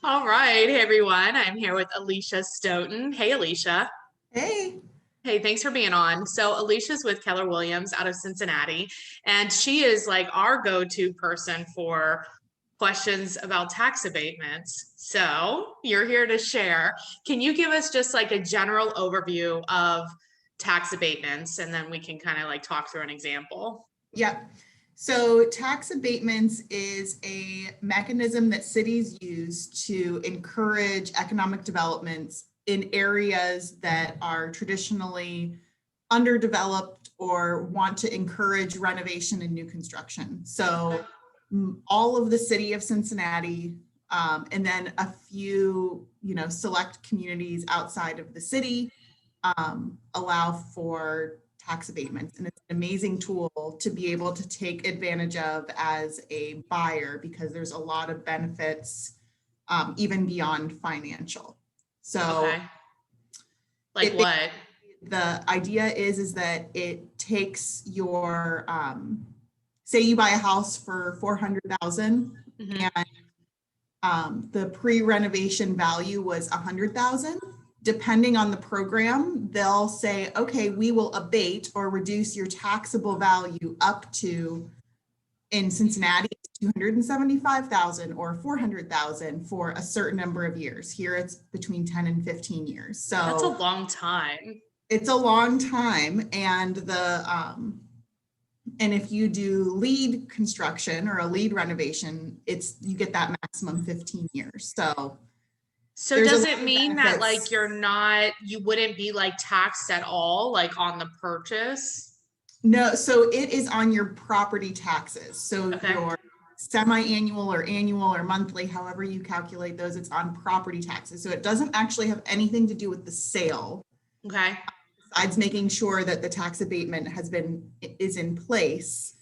All right, hey everyone. I'm here with Alicia Stoughton. Hey, Alicia. Hey. Hey, thanks for being on. So, Alicia's with Keller Williams out of Cincinnati, and she is like our go-to person for questions about tax abatements. So, you're here to share. Can you give us just like a general overview of tax abatements, and then we can kind of like talk through an example? Yep. So tax abatements is a mechanism that cities use to encourage economic developments in areas that are traditionally underdeveloped or want to encourage renovation and new construction. So all of the city of Cincinnati, and then a few, select communities outside of the city allow for tax abatements. And it's an amazing tool to be able to take advantage of as a buyer because there's a lot of benefits even beyond financial. So Okay. Like what? the idea is that it takes your, say you buy a house for 400,000 Mhm. and the pre-renovation value was 100,000. Depending on the program, they'll say, okay, we will abate or reduce your taxable value up to, in Cincinnati, 275,000 or 400,000 for a certain number of years. Here it's between 10 and 15 years. That's a So long time. it's a long time. And if you do lead construction or a lead renovation, you get that maximum 15 years. So So there's a does lot it of mean that like benefits. you wouldn't be like taxed at all, like on the purchase? No, so it is on your property taxes. So Okay. your semi-annual or annual or monthly, however you calculate those, it's on property taxes. So it doesn't actually have anything to do with the sale, Okay. besides making sure that the tax abatement is in place.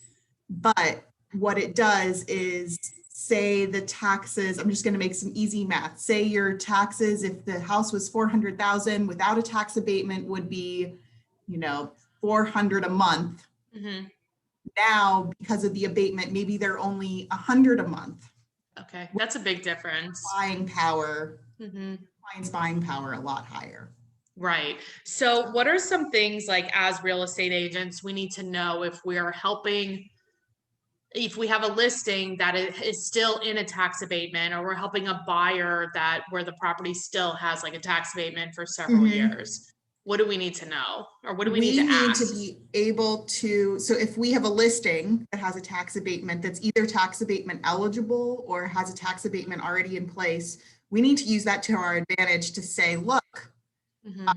But what it does is say the taxes, I'm just going to make some easy math. Say your taxes, if the house was 400,000 without a tax abatement would be, 400 a month. Hmm. Now, because of the abatement, maybe they're only 100 a month. Okay. That's a big difference. Buying power, Hmm. clients' buying power a lot higher. Right. So what are some things like as real estate agents we need to know if we are helping, if we have a listing that is still in a tax abatement, or we're helping a buyer that where the property still has like a tax abatement for several Mhm. years? What do we need to know? Or what do we need We to need to ask? be able to, so if we have a listing that has a tax abatement that's either tax abatement eligible or has a tax abatement already in place, we need to use that to our advantage to say, look, Hmm.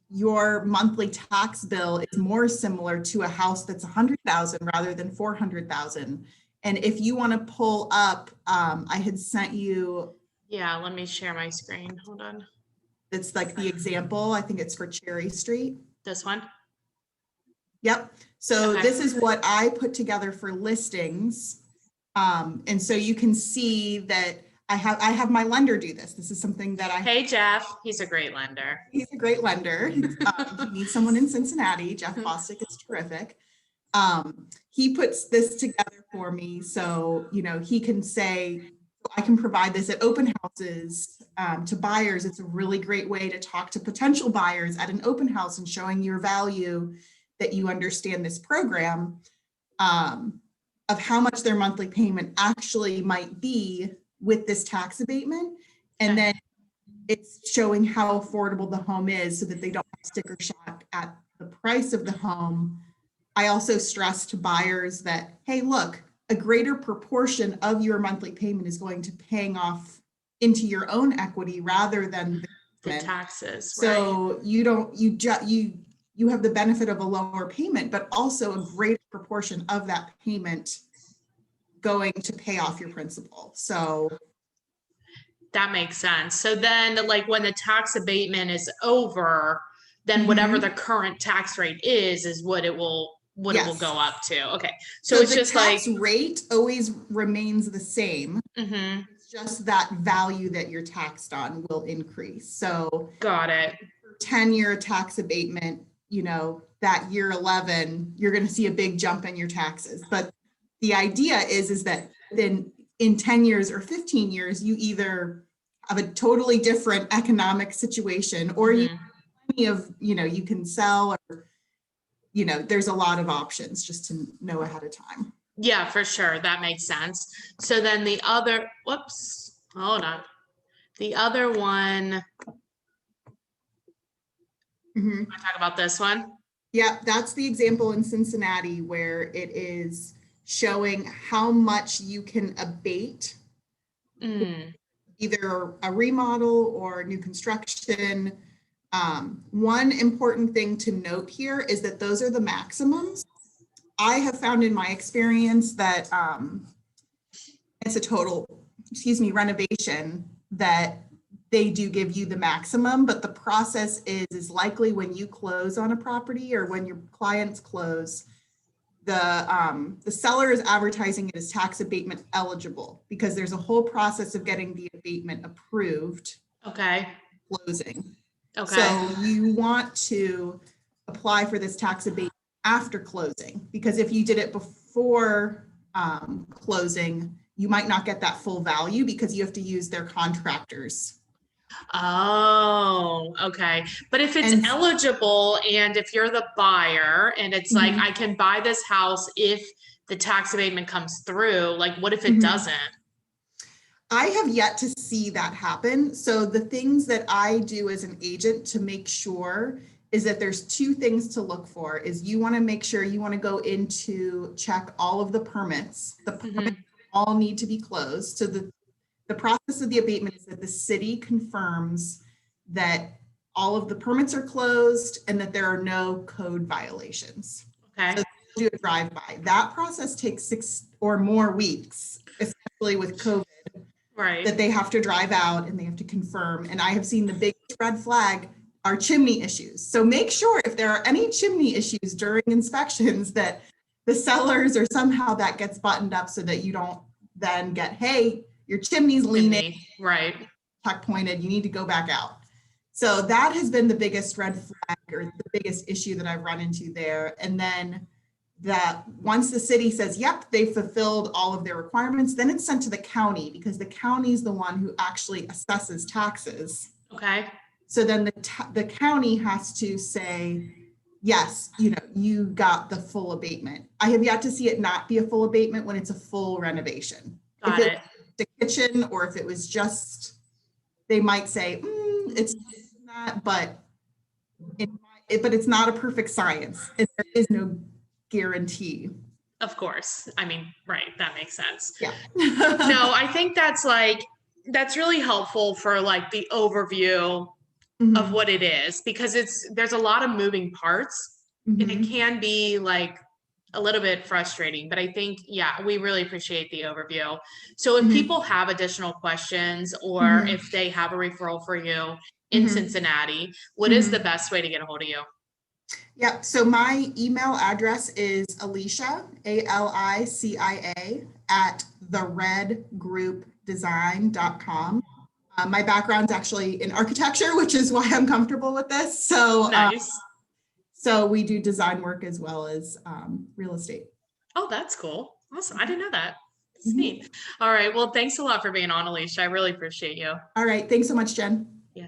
your monthly tax bill is more similar to a house that's 100,000 rather than 400,000. And if you want to pull up, I had sent you, Yeah, let me share my screen. Hold on. it's like the example, I think it's for Cherry Street. This one? Yep. So Okay. this is what I put together for listings. And so you can see that I have my lender do this. This is something that Hey, Jeff. He's a great lender. he's a great lender. He needs someone in Cincinnati. Jeff Bostic is terrific. He puts this together for me. So, he can say, I can provide this at open houses to buyers. It's a really great way to talk to potential buyers at an open house and showing your value that you understand this program, of how much their monthly payment actually might be with this tax abatement. And Okay. then it's showing how affordable the home is so that they don't have sticker shock at the price of the home. I also stress to buyers that, hey, look, a greater proportion of your monthly payment is going to paying off into your own equity rather than the The payment. taxes, right? So you have the benefit of a lower payment, but also a greater proportion of that payment going to pay off your principal. So That makes sense. So then, like, when the tax abatement is over, then whatever the mhm, current tax rate is what it will yes. go up to. Okay. So So it's the just like, tax rate always remains the same. mm-hmm, It's just that value that you're taxed on will increase. So got it. 10-year tax abatement, that year 11, you're going to see a big jump in your taxes. But the idea is that then in 10 years or 15 years, you either have a totally different economic situation, or you Mhm. plenty of, you can sell, or, there's a lot of options just to know ahead of time. Yeah, for sure. That makes sense. So then the other, whoops, hold on. The other one, Mhm. I talk about this one. Yeah, that's the example in Cincinnati where it is showing how much you can abate Mm, either a remodel or new construction. One important thing to note here is that those are the maximums. I have found in my experience that it's a total, renovation, that they do give you the maximum, but the process is likely when you close on a property or when your clients close, the seller is advertising it as tax abatement eligible because there's a whole process of getting the abatement approved, okay. closing. Okay. So you want to apply for this tax abatement after closing, because if you did it before closing, you might not get that full value because you have to use their contractors. Oh, okay. But if it's And eligible and if you're the buyer and it's like, Mhm. I can buy this house if the tax abatement comes through, like what if it Mhm. doesn't? I have yet to see that happen. So the things that I do as an agent to make sure is that there's two things to look for. Is you want to make sure you want to go into check all of the permits. The permits all need to be closed. So the process of the abatement is that the city confirms that all of the permits are closed and that there are no code violations. Okay. So do a drive-by. That process takes 6 or more weeks, especially with COVID, Right. that they have to drive out and they have to confirm. And I have seen the biggest red flag are chimney issues. So make sure if there are any chimney issues during inspections that the sellers or somehow that gets buttoned up so that you don't then get, hey, your chimney's leaning, Chimney. Right. tuck pointed, you need to go back out. So that has been the biggest red flag or the biggest issue that I've run into there. And then that once the city says, yep, they fulfilled all of their requirements, then it's sent to the county because the county is the one who actually assesses taxes. Okay. So then the county has to say, yes, you got the full abatement. I have yet to see it not be a full abatement when it's a full renovation. Got If it. it's the kitchen or if it was just, they might say, it's not, but it's not a perfect science. And there is no guarantee. Of course. I mean, right. That makes sense. Yeah. No, I think that's really helpful for like the overview of Mhm. what it is because there's a lot of moving parts and it Mhm. can be like a little bit frustrating, but I think, yeah, we really appreciate the overview. So if Mhm. people have additional questions or Mhm. if they have a referral for you in Mhm. Cincinnati, what is the Mhm. best way to get a hold of you? Yep. So my email address is Alicia, ALICIA, at theredgroupdesign.com. My background's actually in architecture, which is why I'm comfortable with this. Nice. So we do design work as well as real estate. Oh, that's cool. Awesome. I didn't know that. It's Mhm. neat. All right. Well, thanks a lot for being on, Alicia. I really appreciate you. All right. Thanks so much, Jen. Yeah.